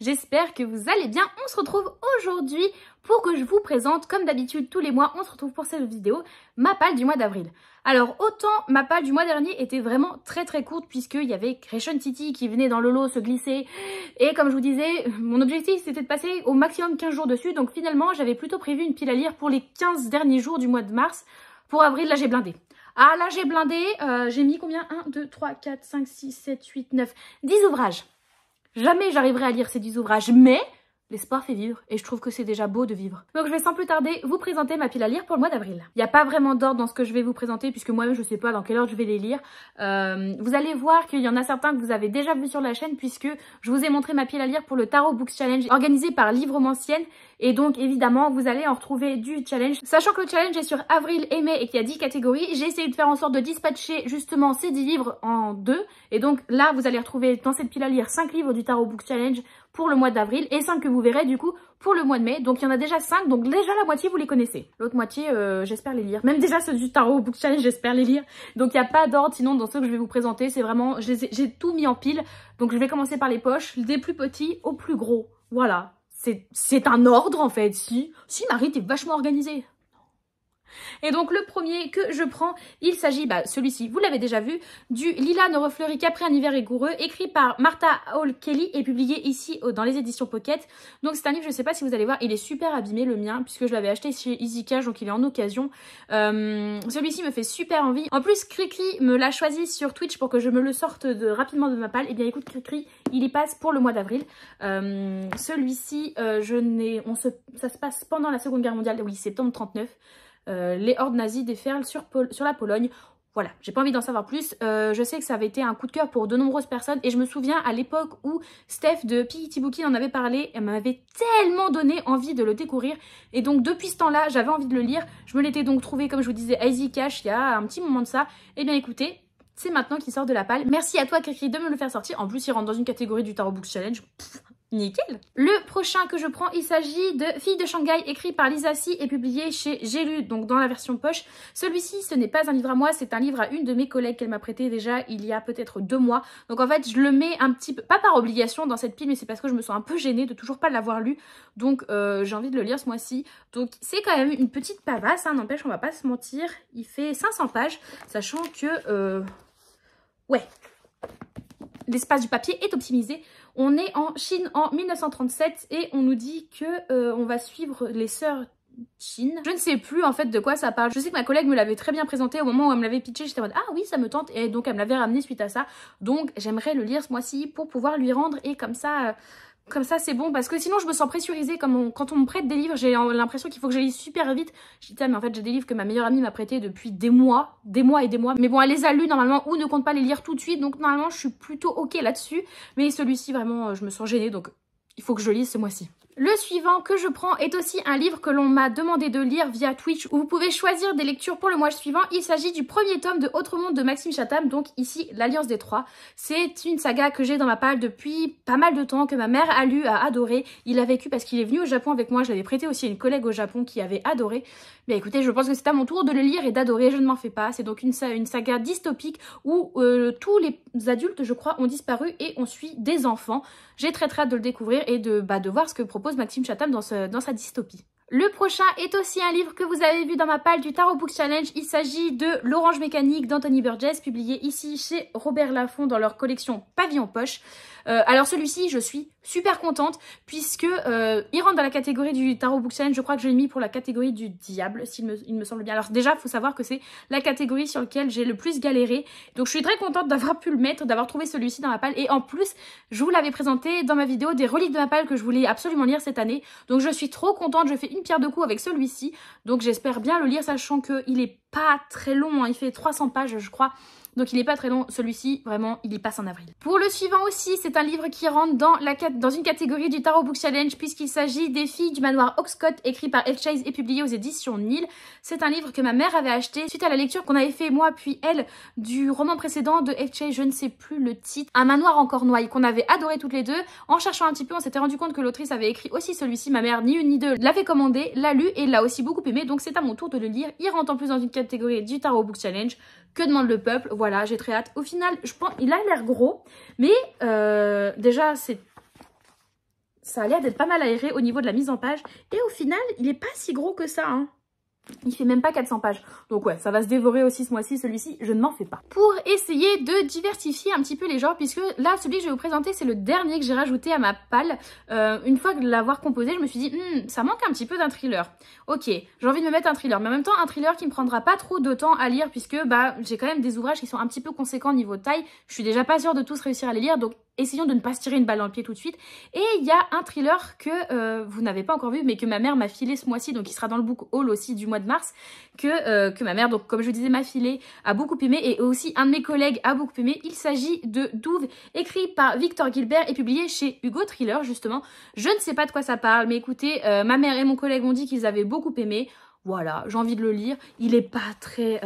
j'espère que vous allez bien. On se retrouve aujourd'hui pour que je vous présente, comme d'habitude tous les mois, on se retrouve pour cette vidéo, ma palle du mois d'avril. Alors autant ma palle du mois dernier était vraiment très courte puisqu'il y avait Creation City qui venait dans le lot se glisser et comme je vous disais, mon objectif c'était de passer au maximum 15 jours dessus, donc finalement j'avais plutôt prévu une pile à lire pour les 15 derniers jours du mois de mars. Pour avril, là j'ai blindé. Ah là j'ai blindé, j'ai mis combien? 1, 2, 3, 4, 5, 6, 7, 8, 9, 10 ouvrages. Jamais j'arriverai à lire ces 10 ouvrages, mais l'espoir fait vivre et je trouve que c'est déjà beau de vivre. Donc je vais sans plus tarder vous présenter ma pile à lire pour le mois d'avril. Il n'y a pas vraiment d'ordre dans ce que je vais vous présenter puisque moi-même je sais pas dans quelle ordre je vais les lire. Vous allez voir qu'il y en a certains que vous avez déjà vu sur la chaîne puisque je vous ai montré ma pile à lire pour le Tarot Books Challenge organisé par Livremancienne. Et donc évidemment vous allez en retrouver du challenge. Sachant que le challenge est sur avril et mai et qu'il y a 10 catégories, j'ai essayé de faire en sorte de dispatcher justement ces 10 livres en 2. Et donc là vous allez retrouver dans cette pile à lire 5 livres du Tarot Books Challenge pour le mois d'avril et 5 que vous verrez du coup pour le mois de mai. Donc il y en a déjà 5, donc déjà la moitié vous les connaissez. L'autre moitié j'espère les lire. Même déjà ceux du Tarot Books Challenge j'espère les lire. Donc il n'y a pas d'ordre sinon dans ceux que je vais vous présenter. C'est vraiment, j'ai tout mis en pile. Donc je vais commencer par les poches, des plus petits au plus gros. Voilà. C'est un ordre en fait. Si Marie, t'es vachement organisée. Et donc le premier que je prends, il s'agit, celui-ci, vous l'avez déjà vu, du Lilas ne refleurit qu'après un hiver rigoureux, écrit par Martha Hall Kelly et publié ici dans les éditions Pocket. Donc c'est un livre, je sais pas si vous allez voir, il est super abîmé le mien, puisque je l'avais acheté chez Easy Cash, donc il est en occasion. Celui-ci me fait super envie. En plus, Cricri me l'a choisi sur Twitch pour que je me le sorte rapidement de ma palle. Et bien écoute Cricri, il y passe pour le mois d'avril. Celui-ci, ça se passe pendant la Seconde Guerre mondiale, oui, septembre 39. Les hordes nazies déferlent sur la Pologne. Voilà, j'ai pas envie d'en savoir plus. Je sais que ça avait été un coup de cœur pour de nombreuses personnes et je me souviens à l'époque où Steph de Piggy Bookie en avait parlé, elle m'avait tellement donné envie de le découvrir et donc depuis ce temps-là, j'avais envie de le lire. Je me l'étais donc trouvé, comme je vous disais, à Easy Cash il y a un petit moment de ça. Et bien écoutez, c'est maintenant qu'il sort de la palle. Merci à toi Cricri de me le faire sortir. En plus, il rentre dans une catégorie du Tarot Books Challenge. Nickel. Le prochain que je prends, il s'agit de Filles de Shanghai, écrit par Lisa Si et publié chez J'ai lu, donc dans la version poche. Celui-ci, ce n'est pas un livre à moi, c'est un livre à une de mes collègues qu'elle m'a prêté déjà il y a peut-être 2 mois. Donc en fait, je le mets un petit peu, pas par obligation dans cette pile, mais c'est parce que je me sens un peu gênée de toujours pas l'avoir lu. Donc j'ai envie de le lire ce mois-ci. Donc c'est quand même une petite pavasse, hein, n'empêche, on va pas se mentir. Il fait 500 pages, sachant que... ouais, l'espace du papier est optimisé. On est en Chine en 1937 et on nous dit que on va suivre les sœurs Chine. Je ne sais plus en fait de quoi ça parle. Je sais que ma collègue me l'avait très bien présenté au moment où elle me l'avait pitché. J'étais en mode ah oui ça me tente et donc elle me l'avait ramené suite à ça. Donc j'aimerais le lire ce mois-ci pour pouvoir lui rendre et comme ça c'est bon parce que sinon je me sens pressurisée quand on me prête des livres, j'ai l'impression qu'il faut que je les lise super vite. Je dis mais en fait j'ai des livres que ma meilleure amie m'a prêté depuis des mois et des mois. Mais bon elle les a lus normalement ou ne compte pas les lire tout de suite donc normalement je suis plutôt ok là-dessus. Mais celui-ci vraiment je me sens gênée donc il faut que je le lise ce mois-ci. Le suivant que je prends est aussi un livre que l'on m'a demandé de lire via Twitch où vous pouvez choisir des lectures pour le mois suivant. Il s'agit du premier tome de Autre Monde de Maxime Chatham, donc ici l'Alliance des Trois. C'est une saga que j'ai dans ma palle depuis pas mal de temps, que ma mère a lu, a adoré. Il a vécu parce qu'il est venu au Japon avec moi, je l'avais prêté aussi à une collègue au Japon qui avait adoré. Mais écoutez, je pense que c'est à mon tour de le lire et d'adorer, je ne m'en fais pas. C'est donc une saga dystopique où tous les adultes, je crois, ont disparu et on suit des enfants. J'ai très hâte de le découvrir et de voir ce que propose Maxime Chatham dans sa dystopie. Le prochain est aussi un livre que vous avez vu dans ma palle du Tarot Books Challenge. Il s'agit de L'Orange Mécanique d'Anthony Burgess, publié ici chez Robert Laffont dans leur collection Pavillon Poche. Alors celui-ci, je suis super contente puisque il rentre dans la catégorie du Tarot Books Challenge. Je crois que je l'ai mis pour la catégorie du diable, il me semble bien. Alors déjà, il faut savoir que c'est la catégorie sur laquelle j'ai le plus galéré. Donc je suis très contente d'avoir pu le mettre, d'avoir trouvé celui-ci dans ma palle. Et en plus, je vous l'avais présenté dans ma vidéo des reliques de ma palle que je voulais absolument lire cette année. Donc je suis trop contente, je fais une pierre deux coups avec celui-ci. Donc j'espère bien le lire, sachant qu'il est pas très long, hein. Il fait 300 pages je crois. Donc il n'est pas très long, celui-ci, vraiment, il y passe en avril. Pour le suivant aussi, c'est un livre qui rentre dans une catégorie du Tarot Book Challenge puisqu'il s'agit des Filles du manoir Oxcott, écrit par F. Chase et publié aux éditions Nil. C'est un livre que ma mère avait acheté suite à la lecture qu'on avait fait moi puis elle du roman précédent de F. Chase, je ne sais plus le titre, Un manoir en Cornouailles, qu'on avait adoré toutes les deux. En cherchant un petit peu, on s'était rendu compte que l'autrice avait écrit aussi celui-ci. Ma mère, ni une ni deux, l'avait commandé, l'a lu et l'a aussi beaucoup aimé. Donc c'est à mon tour de le lire. Il rentre en plus dans une catégorie du Tarot Book Challenge. Que demande le peuple? Voilà, j'ai très hâte. Au final, je pense, il a l'air gros, mais déjà, c'est... ça a l'air d'être pas mal aéré au niveau de la mise en page. Et au final, il est pas si gros que ça, hein. Il fait même pas 400 pages. Donc ouais, ça va se dévorer aussi ce mois-ci. Celui-ci, je ne m'en fais pas. Pour essayer de diversifier un petit peu les genres, puisque là, celui que je vais vous présenter, c'est le dernier que j'ai rajouté à ma palle. Une fois de l'avoir composé, je me suis dit, ça manque un petit peu d'un thriller. Ok, j'ai envie de me mettre un thriller. Mais en même temps, un thriller qui me prendra pas trop de temps à lire, puisque bah j'ai quand même des ouvrages qui sont un petit peu conséquents niveau taille. Je suis déjà pas sûre de tous réussir à les lire, donc essayons de ne pas se tirer une balle dans le pied tout de suite. Et il y a un thriller que vous n'avez pas encore vu, mais que ma mère m'a filé ce mois-ci, donc il sera dans le book haul aussi du mois de mars, que ma mère, donc comme je vous disais, m'a filé, a beaucoup aimé, et aussi un de mes collègues a beaucoup aimé. Il s'agit de Douve, écrit par Victor Gilbert et publié chez Hugo Thriller, justement. Je ne sais pas de quoi ça parle, mais écoutez, ma mère et mon collègue ont dit qu'ils avaient beaucoup aimé. Voilà, j'ai envie de le lire. Il est pas très...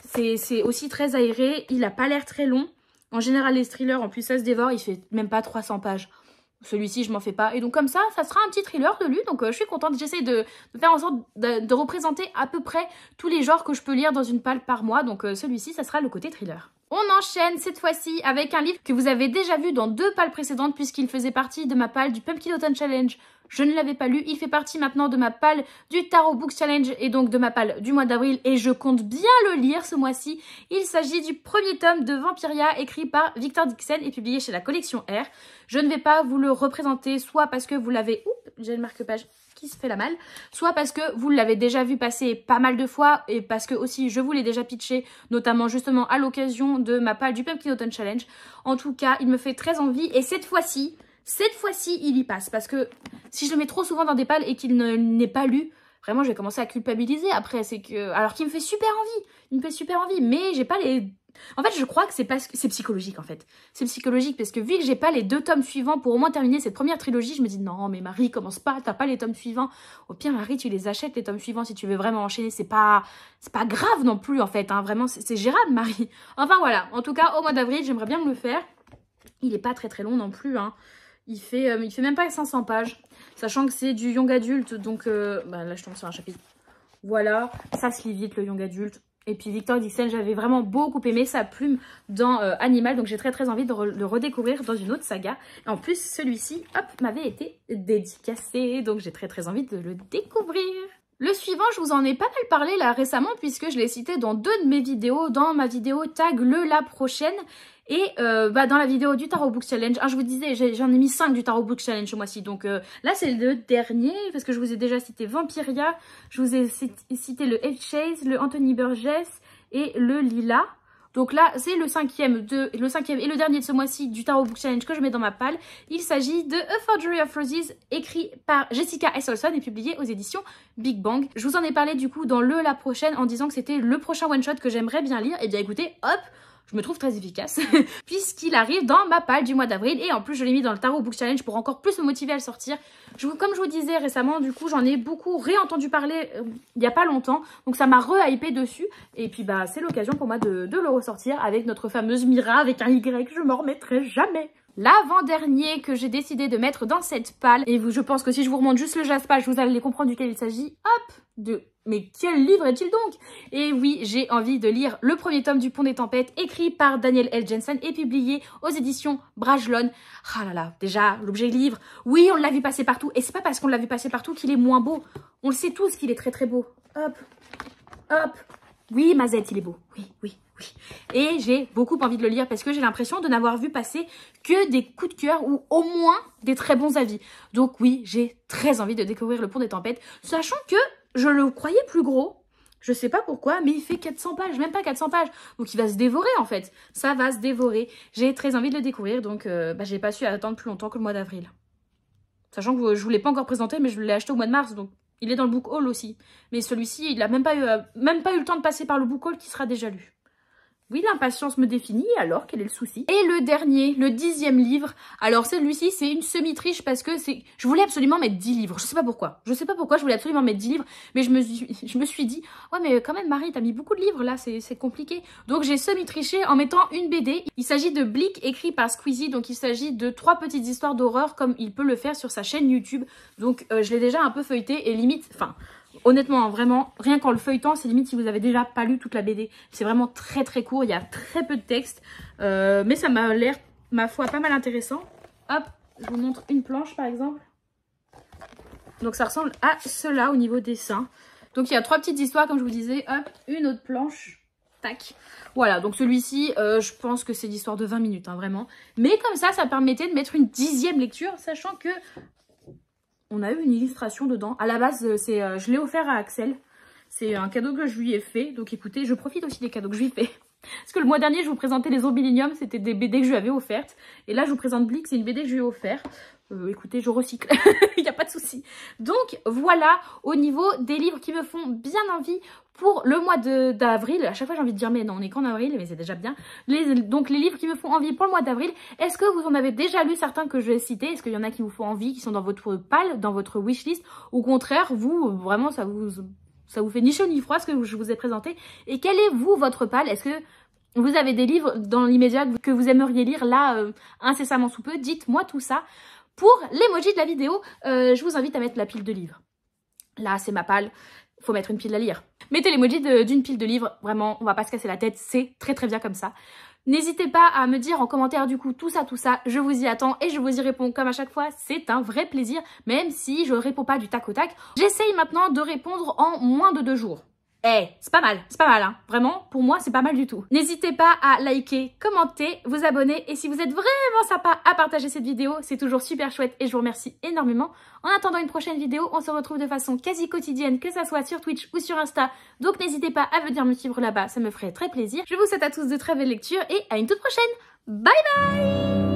c'est aussi très aéré, il a pas l'air très long. En général, les thrillers, en plus, ça se dévore, il fait même pas 300 pages. Celui-ci, je m'en fais pas. Et donc, comme ça sera un petit thriller de lu. Donc, je suis contente. J'essaie de faire en sorte de représenter à peu près tous les genres que je peux lire dans une palle par mois. Donc, celui-ci, ça sera le côté thriller. On enchaîne cette fois-ci avec un livre que vous avez déjà vu dans 2 palles précédentes, puisqu'il faisait partie de ma palle du Pumpkin Autumn Challenge. Je ne l'avais pas lu. Il fait partie maintenant de ma palle du Tarot Books Challenge et donc de ma palle du mois d'avril. Et je compte bien le lire ce mois-ci. Il s'agit du premier tome de Vampiria écrit par Victor Dixon et publié chez la collection R. Je ne vais pas vous le représenter, soit parce que vous l'avez... Oups, j'ai le marque-page qui se fait la malle. Soit parce que vous l'avez déjà vu passer pas mal de fois et parce que aussi je vous l'ai déjà pitché, notamment justement à l'occasion de ma palle du Pumpkin Autumn Challenge. En tout cas, il me fait très envie et cette fois-ci, il y passe. Parce que si je le mets trop souvent dans des palles et qu'il n'est pas lu, vraiment, je vais commencer à culpabiliser après. C'est que... Alors qu'il me fait super envie. Il me fait super envie, mais j'ai pas les... En fait, je crois que c'est psychologique, en fait. C'est psychologique parce que vu que j'ai pas les 2 tomes suivants pour au moins terminer cette première trilogie, je me dis non, mais Marie, commence pas, t'as pas les tomes suivants. Au pire, Marie, tu les achètes, les tomes suivants, si tu veux vraiment enchaîner. C'est pas grave non plus, en fait. Hein. Vraiment, c'est gérable, Marie. Enfin, voilà. En tout cas, au mois d'avril, j'aimerais bien me le faire. Il est pas très très long non plus, hein. Il fait même pas 500 pages. Sachant que c'est du young adulte, donc... bah, là, je tombe sur un chapitre. Voilà, ça se lit vite, le young adulte. Et puis Victor Dixon, j'avais vraiment beaucoup aimé sa plume dans Animal. Donc j'ai très très envie de le redécouvrir dans une autre saga. Et en plus, celui-ci, hop, m'avait été dédicacé. Donc j'ai très très envie de le découvrir. Le suivant, je vous en ai pas mal parlé là récemment puisque je l'ai cité dans 2 de mes vidéos. Dans ma vidéo Tag la prochaine et dans la vidéo du Tarot Book Challenge. Je vous disais, j'en ai mis 5 du Tarot Book Challenge ce mois-ci. Donc là, c'est le dernier parce que je vous ai déjà cité Vampiria. Je vous ai cité le F. Chase, le Anthony Burgess et le Lila. Donc là, c'est le cinquième et le dernier de ce mois-ci du Tarot Book Challenge que je mets dans ma palle. Il s'agit de A Forgery of Roses, écrit par Jessica S. Olson et publié aux éditions Big Bang. Je vous en ai parlé du coup dans la prochaine en disant que c'était le prochain one-shot que j'aimerais bien lire. Et bien écoutez, hop, je me trouve très efficace puisqu'il arrive dans ma palle du mois d'avril et en plus je l'ai mis dans le Tarot Book Challenge pour encore plus me motiver à le sortir. Comme je vous disais récemment, du coup j'en ai beaucoup réentendu parler il n'y a pas longtemps, donc ça m'a re-hypé dessus et puis bah c'est l'occasion pour moi de le ressortir avec notre fameuse Mira avec un Y, je m'en remettrai jamais. L'avant-dernier que j'ai décidé de mettre dans cette palle, et je pense que si je vous remonte juste le jaspage, vous allez comprendre duquel il s'agit. Hop, mais quel livre est-il donc? Et oui, j'ai envie de lire le premier tome du Pont des Tempêtes, écrit par Daniel L. Jensen et publié aux éditions Brajlon. Ah là là, déjà, l'objet livre, oui, on l'a vu passer partout, et c'est pas parce qu'on l'a vu passer partout qu'il est moins beau. On le sait tous qu'il est très très beau. Hop, hop. Oui, Mazette, il est beau. Oui, oui. Oui. Et j'ai beaucoup envie de le lire parce que j'ai l'impression de n'avoir vu passer que des coups de cœur ou au moins des très bons avis. Donc oui, j'ai très envie de découvrir le Pont des Tempêtes, sachant que je le croyais plus gros. Je sais pas pourquoi, mais il fait 400 pages, même pas 400 pages. Donc il va se dévorer en fait. Ça va se dévorer. J'ai très envie de le découvrir, donc j'ai pas su attendre plus longtemps que le mois d'avril. Sachant que je vous l'ai pas encore présenté, mais je l'ai acheté au mois de mars, donc il est dans le book haul aussi. Mais celui-ci, il a même pas eu le temps de passer par le book haul qui sera déjà lu. Oui, l'impatience me définit, alors quel est le souci? Et le dernier, le 10e livre. Alors celui-ci, c'est une semi-triche parce que je voulais absolument mettre 10 livres. Je sais pas pourquoi. Je sais pas pourquoi je voulais absolument mettre 10 livres. Mais je me suis dit, ouais mais quand même Marie, t'as mis beaucoup de livres là, c'est compliqué. Donc j'ai semi-triché en mettant une BD. Il s'agit de Bleak, écrit par Squeezie. Donc il s'agit de 3 petites histoires d'horreur comme il peut le faire sur sa chaîne YouTube. Donc je l'ai déjà un peu feuilleté et limite, enfin... Honnêtement, vraiment, rien qu'en le feuilletant, c'est limite si vous avez déjà pas lu toute la BD. C'est vraiment très très court, il y a très peu de texte. Mais ça m'a l'air, ma foi, pas mal intéressant. Hop, je vous montre une planche par exemple. Donc ça ressemble à cela au niveau dessin. Donc il y a 3 petites histoires comme je vous disais. Hop, une autre planche. Tac. Voilà, donc celui-ci, je pense que c'est l'histoire de 20 minutes, hein, vraiment. Mais comme ça permettait de mettre une 10e lecture, sachant que on a eu une illustration dedans. À la base, je l'ai offert à Axel. C'est un cadeau que je lui ai fait. Donc écoutez, je profite aussi des cadeaux que je lui ai fait. Parce que le mois dernier, je vous présentais les Zombilenium, c'était des BD que je lui avais offertes. Et là, je vous présente Blick, c'est une BD que je lui ai offerte. Écoutez, je recycle, il n'y a pas de souci. Donc voilà, au niveau des livres qui me font bien envie pour le mois d'avril. À chaque fois, j'ai envie de dire, mais non, on est qu'en avril, mais c'est déjà bien. Donc les livres qui me font envie pour le mois d'avril, est-ce que vous en avez déjà lu certains que je vais citer? Est-ce qu'il y en a qui vous font envie, qui sont dans votre palle, dans votre wishlist? Au contraire, vous, vraiment, ça vous fait ni chaud ni froid ce que je vous ai présenté. Et quel est, vous, votre palle? Est-ce que vous avez des livres dans l'immédiat que vous aimeriez lire là, incessamment sous peu? Dites-moi tout ça. Pour l'emoji de la vidéo, je vous invite à mettre la pile de livres. Là, c'est ma palle. Faut mettre une pile à lire. Mettez l'emoji d'une pile de livres. Vraiment, on va pas se casser la tête. C'est très très bien comme ça. N'hésitez pas à me dire en commentaire du coup tout ça. Je vous y attends et je vous y réponds comme à chaque fois. C'est un vrai plaisir, même si je réponds pas du tac au tac. J'essaye maintenant de répondre en moins de 2 jours. C'est pas mal, hein. Vraiment, pour moi, c'est pas mal du tout. N'hésitez pas à liker, commenter, vous abonner et si vous êtes vraiment sympa à partager cette vidéo, c'est toujours super chouette et je vous remercie énormément. En attendant une prochaine vidéo, on se retrouve de façon quasi quotidienne, que ça soit sur Twitch ou sur Insta. Donc n'hésitez pas à venir me suivre là-bas, ça me ferait très plaisir. Je vous souhaite à tous de très belles lectures et à une toute prochaine. Bye bye!